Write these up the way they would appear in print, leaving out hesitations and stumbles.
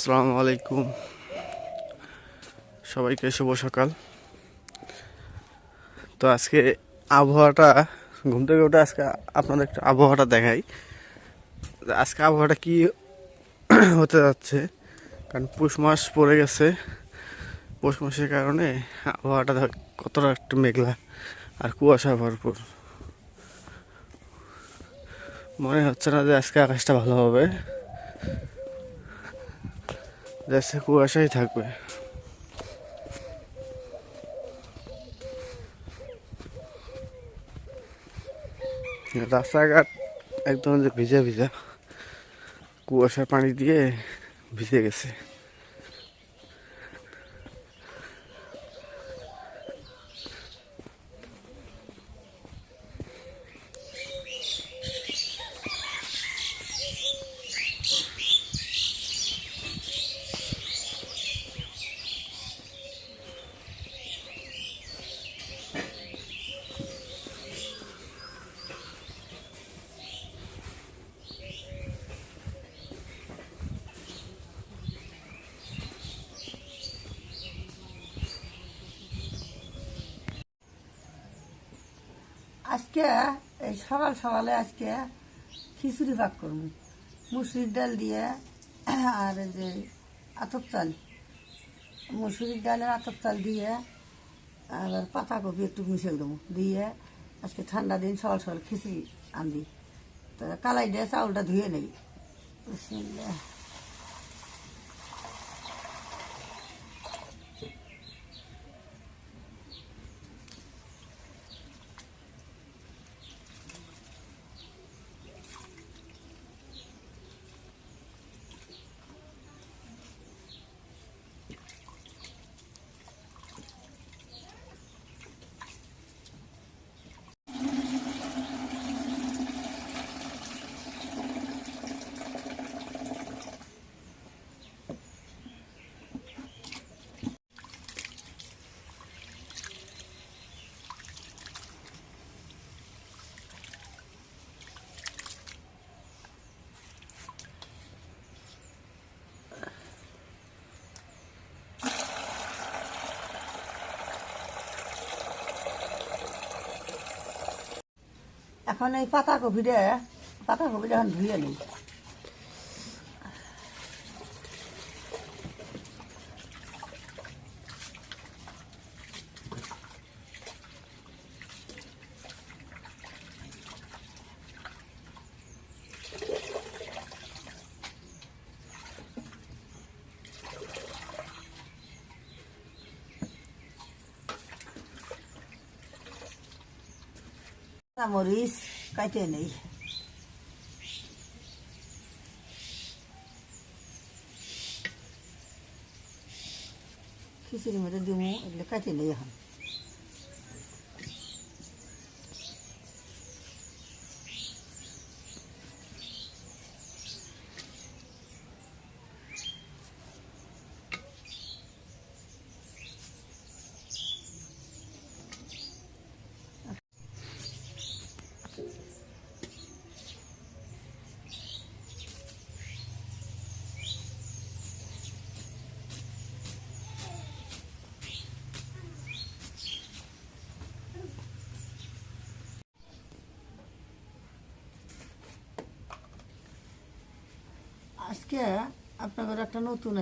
আসসালামু আলাইকুম, সবাইকে শুভ সকাল। তো আজকে আবহাওয়াটা, ঘুম থেকে উঠে আজকে আপনাদের একটু আবহাওয়াটা দেখাই। আজকে আবহাওয়াটা কি হতে যাচ্ছে, কারণ পৌষ মাস পড়ে গেছে। পৌষ মাসের কারণে আবহাওয়াটা কতটা একটু মেঘলা আর কুয়াশা ভরপুর। মনে হচ্ছে না যে আজকে আকাশটা ভালো হবে, যাচ্ছে কুয়াশাই থাকবে। রাস্তাঘাট একদম যে ভিজা ভিজা, কুয়াশার পানি দিয়ে ভিজে গেছে। আজকে এই সকাল সকালে আজকে খিচুড়ি ভাগ করবো মুসুরির ডাল দিয়ে, আর এই যে আতপ চাল, মুসুরির ডালের আতপ চাল দিয়ে আবার পাতাকপি একটু মিশে দেবো দিয়ে আজকে ঠান্ডা দিন সকাল সকাল খিচুড়ি আনবি। তো কালাই দিয়ে চাউলটা ধুয়ে নেই। বিসমিল্লাহ। এখন এই পাতাকপিটা এখন ধুয়ে নিই। মরিচ কাটে নেই। খিচুড়ির মধ্যে দিব, এগুলো কাটে নেই এখন। আজকে আপনাদের একটা নতুন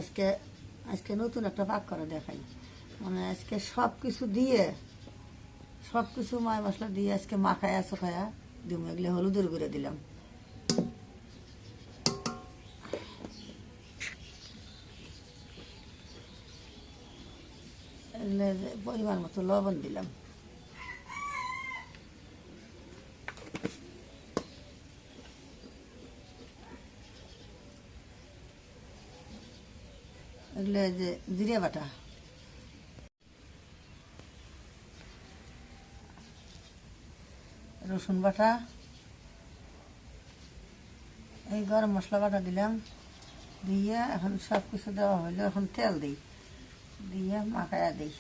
আজকে নতুন একটা পাক করে দেখাই। মানে আজকে সব কিছু দিয়ে, সব কিছু ময় মশলা দিয়ে আজকে মাখায়া চোখায়া দিব। এগুলো হলুদের গুঁড়ো দিলাম, এগুলো পরিমাণ মতো লবণ দিলাম, এগুলো যে জিরে বাটা, রসুন বাটা, এই গরম মশলা বাটা দিলাম। দিয়ে এখন সব কিছু দেওয়া হইলো, এখন তেল দিই, দিয়ে মাখায়া দিই।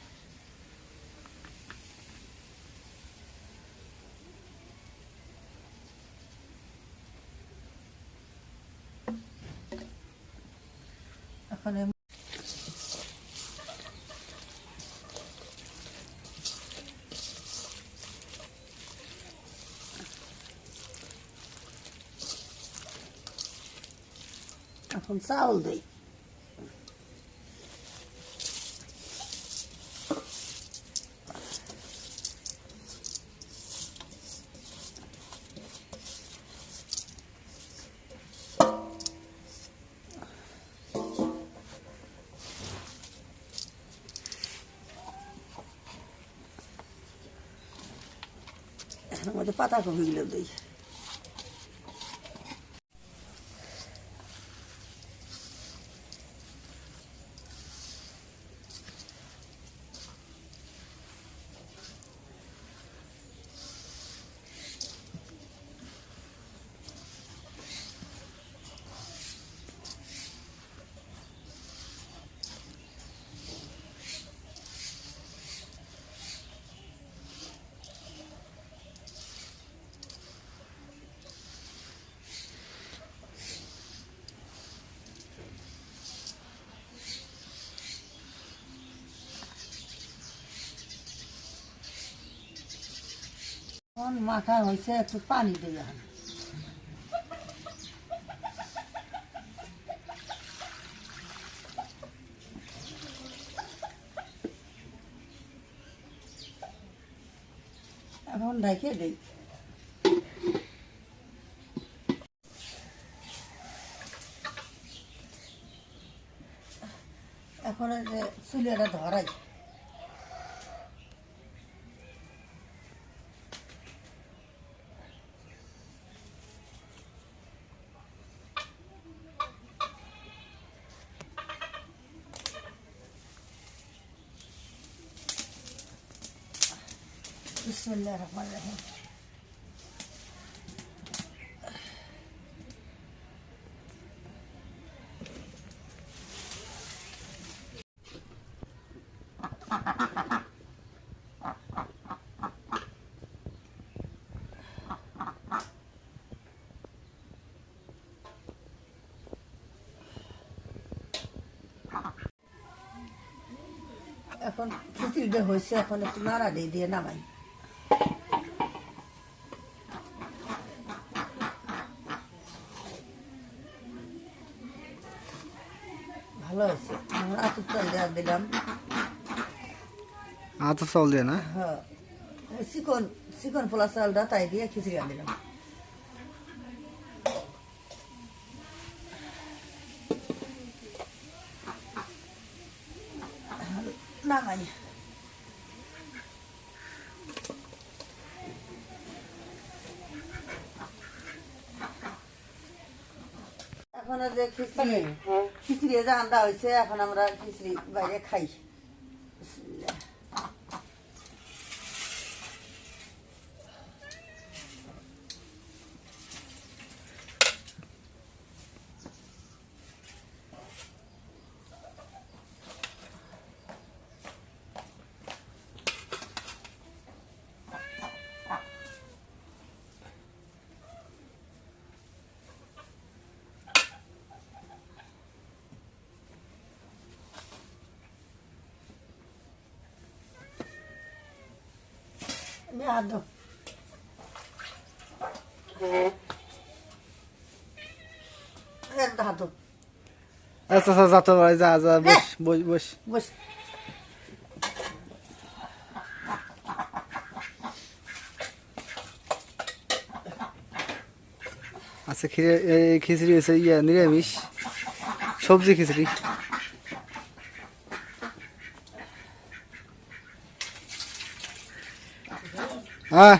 এখন এখন এখন চাউল দেই। এর মধ্যে পাতাকপিগুলো দিই। এখন মাখা হয়েছে, একটু পানি দিই। এখন ঢেকে দিই। এখন চুলিটা ধরাই। বিসমিল্লাহির রহমানির রহিম। এখন খিচুড়িটা হয়েছে, এখন একটু নাড়া দিয়ে নামাই। ভালো হয়েছে। আমরা আতপ চাল দিলাম। আতপ চাল দিয়ে না? হ্যাঁ, চিকন চিকন পোলা চালটা তাই দিয়ে খিচুড়ি দিলাম। নামাই। এখন যে খিচুড়ি যে আন্দা হয়েছে, এখন আমরা খিচুড়ি বাইরে খাই। Meado. Dado. আচ্ছা আচ্ছা, যা তো ভাই, যা যা, বস বস বস বস। আচ্ছা, খিচুড়ি হয়েছে নিরামিষ সবজি খিচুড়ি। হ্যাঁ,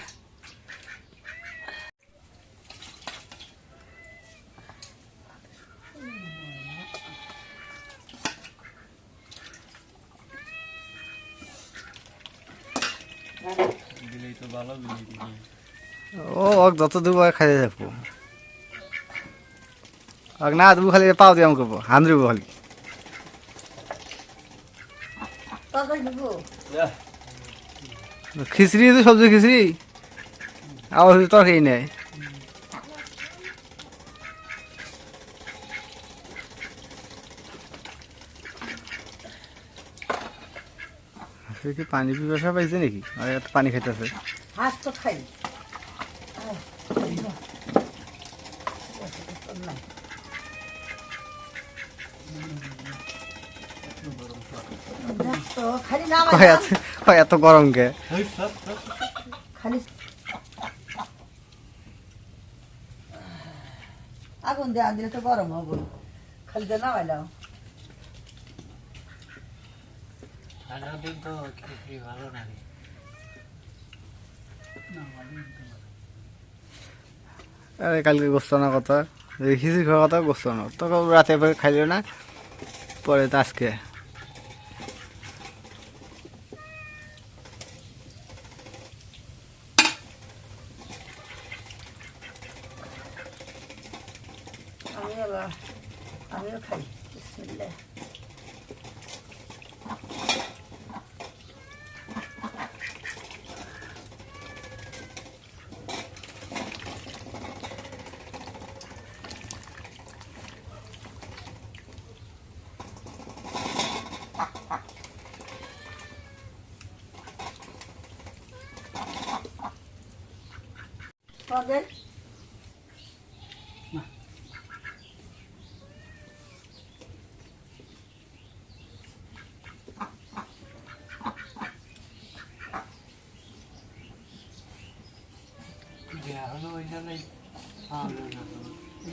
ও যত দেবো খাই থাকবো, না দেবো খালি পাও দিয়ে আমি করবো, হান দেবো খালি। খিচড়ি তো সবজি খিচড়ি, আবার তরকারি নেই। সে কি পানি পিপাসা পাইছে নাকি আর এত পানি খাইতেছে? হাঁস তো খাই তো খালি না এত গরম কে? খালি আগুন দিয়ে দিলে তো গরম হবো, খালি দিয়ে নামাইলাম। আরে কালকে গোস্ত আনার কথা, খিচুড়ি খাওয়ার কথা, গোস্ত আনার তখন রাতে খাইল না, পরে তো আজকে আমিও খাই। বিসমিল্লাহ। তোমাদের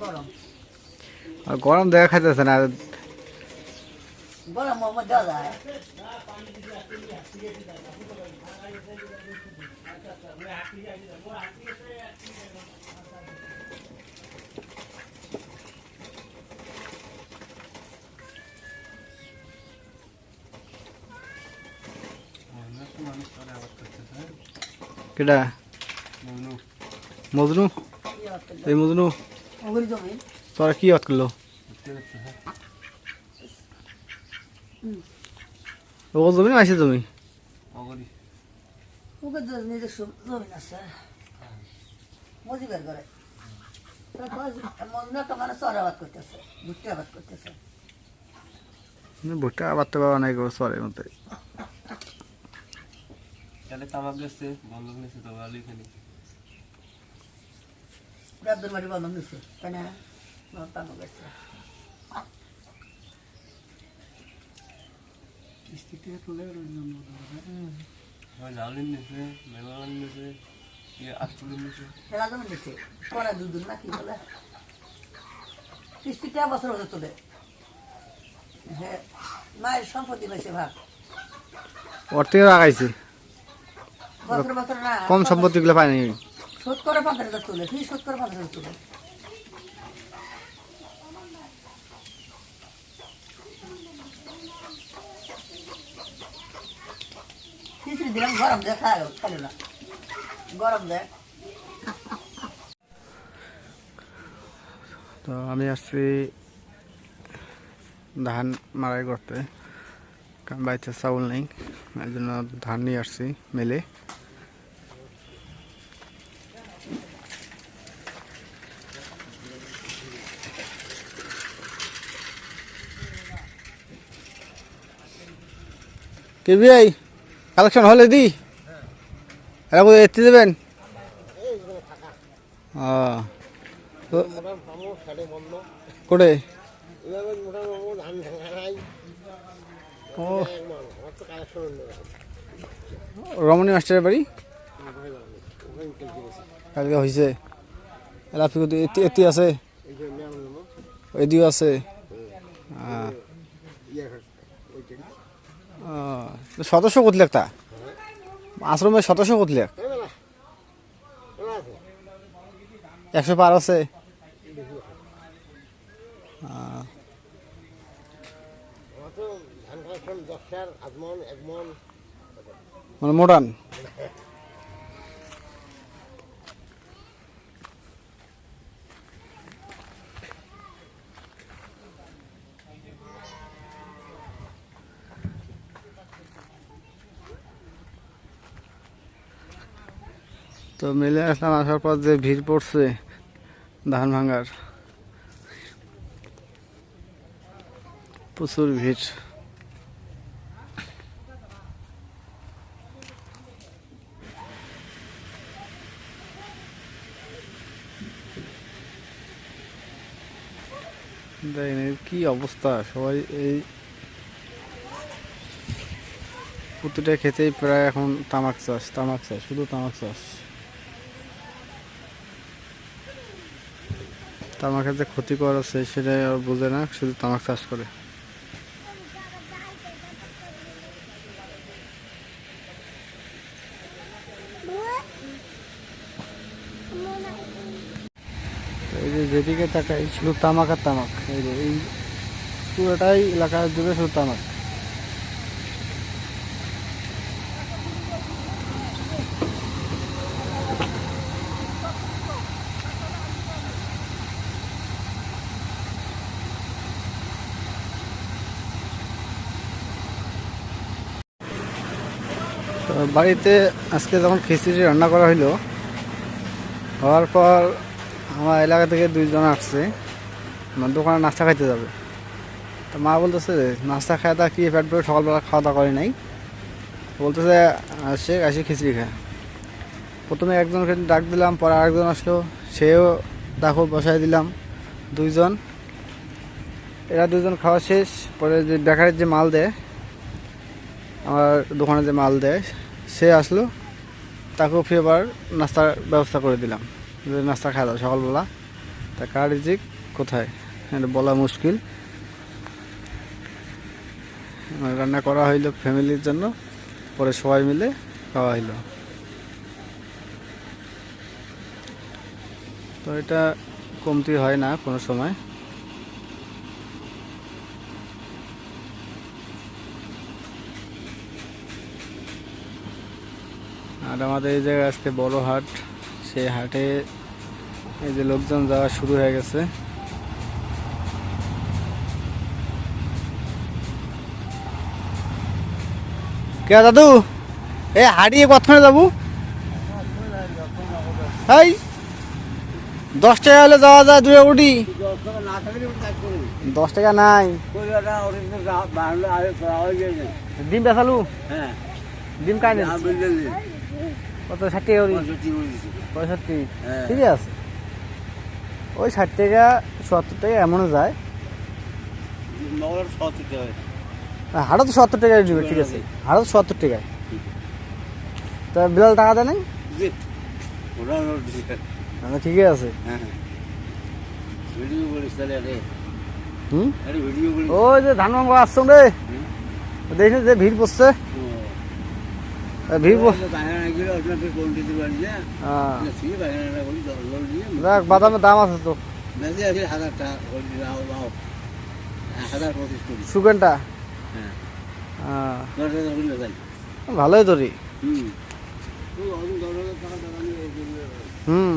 গরম আর গরম দেখা খাইতেছে না। গরম মোহাম্মদ দেওয়া যায়। কেডা? মজনু? এই মজনু ওগুলি জমি তোরা কি হাত করলো? ও জমি না আসে জমি? ওকে নিজস্ব জমি আছে মজি বের করে। মজনু একটা মানে চর আবাদ করতেছে, ভুট্টি আবাদ করতেছে। ভুট্টা আবার তো বাবা নাই সরের মধ্যে। তামাক গেছে বন্ধক নিচ্ছে তো ভালো এখানে রাব্দুল বাড়ি বন্ধন দিচ্ছে তাই না? তামাক গেছে জাউলিন নিচ্ছে, মেলান নিচ্ছে, আটচুলিন নিচ্ছে। হেরা জমি দিচ্ছে পরে দুদিন না কি বলে কিস্তিটা বছর বছর তোলে। হ্যাঁ মায়ের সম্পত্তি পাইছে ভাগ ওর থেকে আগাইছে বছর বছর না কম সম্পত্তি গুলো পায়নি। শোধ করে 50,000 তোলে, ফি শোধ করে 50,000 তোলে। খিচুড়ি দিলাম গরম দেয় খাইলো না, গরম দেয়। তো আমি আসছি ধান মারাই করতে, কারণ বাড়িতে চাউল নেই, এই জন্য ধান নিয়ে আসছি মেলে। কে ভাই কালেকশন হলে দি এরা কোথায় এতে দেবেন? কোটে ও রমণী মাস্টারের বাড়ি কালকে হয়েছে। আপনি এটি আছে, এদিও আছে। সদস্য কত লেখতা আশ্রমের সদস্য কত লেখ? 100 পার আছে। মানে মডার্ন তো মেলে আসলাম। আসার পর যে ভিড় পড়ছে ধান ভাঙার, প্রচুর ভিড়। দেখেন এর কি অবস্থা, সবাই এই প্রতিটা ক্ষেতেই প্রায় এখন তামাক চাষ, শুধু তামাক চাষ। তামাকের যে ক্ষতিকর আছে সেটাই আর বোঝে না, শুধু তামাক চাষ করে। এই যে যেদিকে তাকাই শুধু তামাক আর তামাক, এই যে এই পুরোটাই এলাকা জুড়ে শুধু তামাক। তো বাড়িতে আজকে যখন খিচুড়ি রান্না করা হইলো, হওয়ার পর আমার এলাকা থেকে 2 জন আসছে, আমার দোকানে নাস্তা খাইতে যাবে। তো মা বলতেছে নাস্তা খায় তা কি পেট ভরে সকালবেলা খাওয়া দাওয়া করে নাই, বলতেছে আসে খিচুড়ি খায়। প্রথমে একজনকে ডাক দিলাম, পরে আরেকজন আসলো, সেও দেখো বসাই দিলাম। 2 জন, এরা 2 জন খাওয়া শেষ। পরে যে বেকারের যে মাল দেয়, আমার দোকানে যে মাল দেয়, সে আসলো, তাকেও ফিরে আবার নাস্তার ব্যবস্থা করে দিলাম, যে নাস্তা খাওয়া দাও সকালবেলা। তা কার রিজিক কোথায় এটা বলা মুশকিল। রান্না করা হইলো ফ্যামিলির জন্য, পরে সবাই মিলে খাওয়া হইলো। তো এটা কমতি হয় না কোনো সময়। আর আমাদের এই জায়গায় আজকে বড় হাট, সেই হাটে এই যে লোকজন যাওয়া শুরু হয়ে গেছে। কে দাদু, এ হারিয়ে কতক্ষণে যাবো? এই 10 টাকা হলে যাওয়া যায়, 2 উঠি। 10 টাকা নাই, ডিম বেচালু, ডিম কাই নেই কত? 60 টাকা করি, 65। ঠিক আছে, ওই 60 টাকা 70 টাকা এমনও যায়। হাড়ও তো 70 টাকায় দিবে, ঠিক আছে, হাড়ও তো 70 টাকায়। তা বিলাল টাকা দেয় নাই? ঠিকই আছে। ওই যে ধান ভাঙা আসছো রে, দেখি যে ভিড় পড়ছে, ভিড় যাক, বাদামের দাম আছে তো। সুগেনটা ভালোই ধরি। হুম,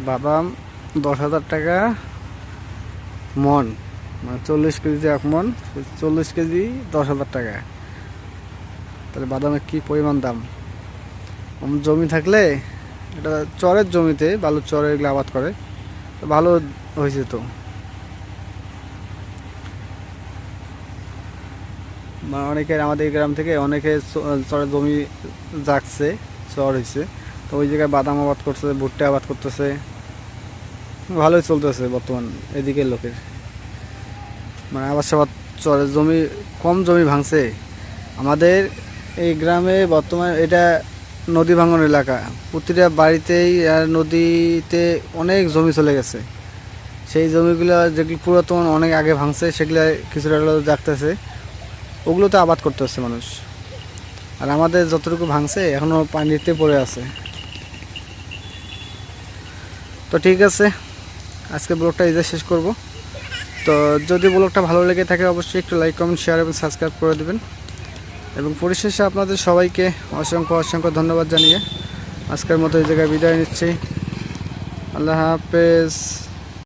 বাদাম 10,000 টাকা মন, মানে 40 কেজি 1 মন, 40 কেজি 10,000 টাকা। তাহলে বাদামের কি পরিমাণ দাম। জমি থাকলে, এটা চরের জমিতে, বালুর চরে এগুলো আবাদ করে, তো ভালো হয়েছে। তো অনেকের আমাদের গ্রাম থেকে অনেকে চরের জমি জাগছে, চর হয়েছে, তো ওই জায়গায় বাদাম আবাদ করছে, ভুট্টা আবাদ করতেছে, ভালোই চলতেছে বর্তমান এদিকের লোকের। মানে আবাদ সাবাদ, চরের জমি, কম জমি ভাঙছে আমাদের এই গ্রামে। বর্তমানে এটা নদী ভাঙন এলাকা, প্রতিটা বাড়িতেই আর নদীতে অনেক জমি চলে গেছে। সেই জমিগুলো যেগুলো পুরাতন, অনেক আগে ভাঙছে, সেগুলো কিছুটা জাগতেছে, ওগুলোতে আবাদ করতেছে মানুষ। আর আমাদের যতটুকু ভাঙছে এখনও পানিতে পড়ে আছে। তো ঠিক আছে, আজকে ব্লগটা এই যে শেষ করব। তো যদি ব্লগটা ভালো লেগে থাকে অবশ্যই একটু লাইক, কমেন্ট, শেয়ার এবং সাবস্ক্রাইব করে দেবেন। এবং পরিশেষে আপনাদের সবাইকে অসংখ্য ধন্যবাদ জানিয়ে আজকের মতো এই জায়গায় বিদায় নিচ্ছি। আল্লাহ হাফেজ।